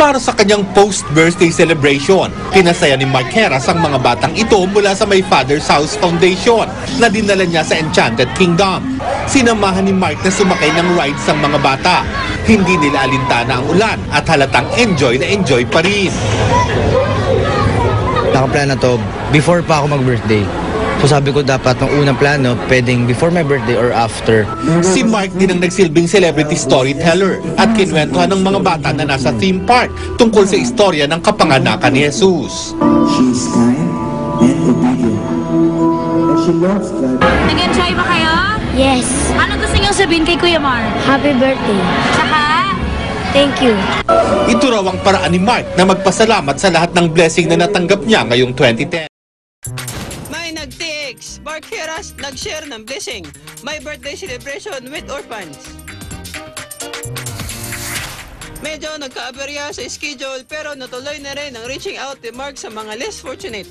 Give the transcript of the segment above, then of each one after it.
Para sa kanyang post-birthday celebration, pinasaya ni Mark Heras ang mga batang ito mula sa My Father's House Foundation na dinala niya sa Enchanted Kingdom. Sinamahan ni Mark na sumakay ng rides ang mga bata. Hindi nila alintana ang ulan at halatang enjoy na enjoy pa rin. Nakaplano to before pa ako mag-birthday. So sabi ko dapat ng unang plano, pwedeng before my birthday or after. Si Mark din ang nagsilbing celebrity storyteller at kinwentuhan ng mga bata na nasa theme park tungkol sa istorya ng kapanganakan ni Jesus. She is kind and obedient. And she loves God. Nag-enjoy ba kayo? Yes. Ano gusto niyong sabihin kay Kuya Mark? Happy birthday. Saka, Thank you. Ito raw ang paraan ni Mark na magpasalamat sa lahat ng blessing na natanggap niya ngayong 2010. May nag-TX, Mark Heras nag-share ng blessing. May birthday celebration with orphans. Medyo nagka-aberya sa schedule pero natuloy na rin ang reaching out ni Mark sa mga less fortunate.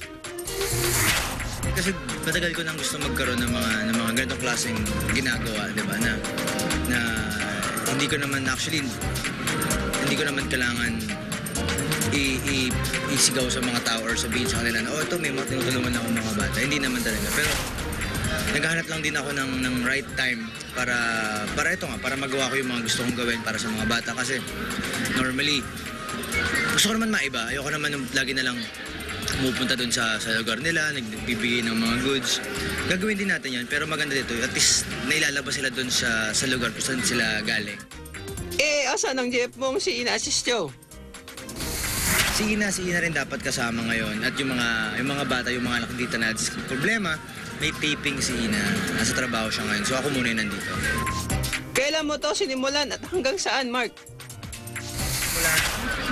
Kasi matagal ko nang gusto magkaroon ng mga ganitong klaseng ginagawa, di ba? Na hindi ko naman kailangan isigaw sa mga tao or sabihin sa kanila na, oh, ito may mga tinutulungan ako mga bata. Hindi naman talaga. Pero naghahanap lang din ako ng right time para magawa ko yung mga gusto kong gawin para sa mga bata. Kasi normally, gusto ko naman maiba. Ayoko naman lagi na lang pumupunta dun sa lugar nila, nagbibigay ng mga goods. Gagawin din natin yan, pero maganda dito, at least nailalabas sila dun sa lugar kung saan sila galing. Asan ang jeep mong si Ina Assist Joe? Si Ina rin dapat kasama ngayon at yung mga bata, yung mga nakikita na problema, may taping si Ina. Nasa trabaho siya ngayon, so ako muna yung nandito. Kailan mo to sinimulan at hanggang saan, Mark? Mula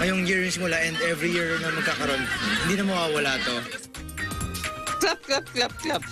ngayong year yung simula and every year na magkakaroon, hindi na mawawala to. Clap, clap, clap, clap.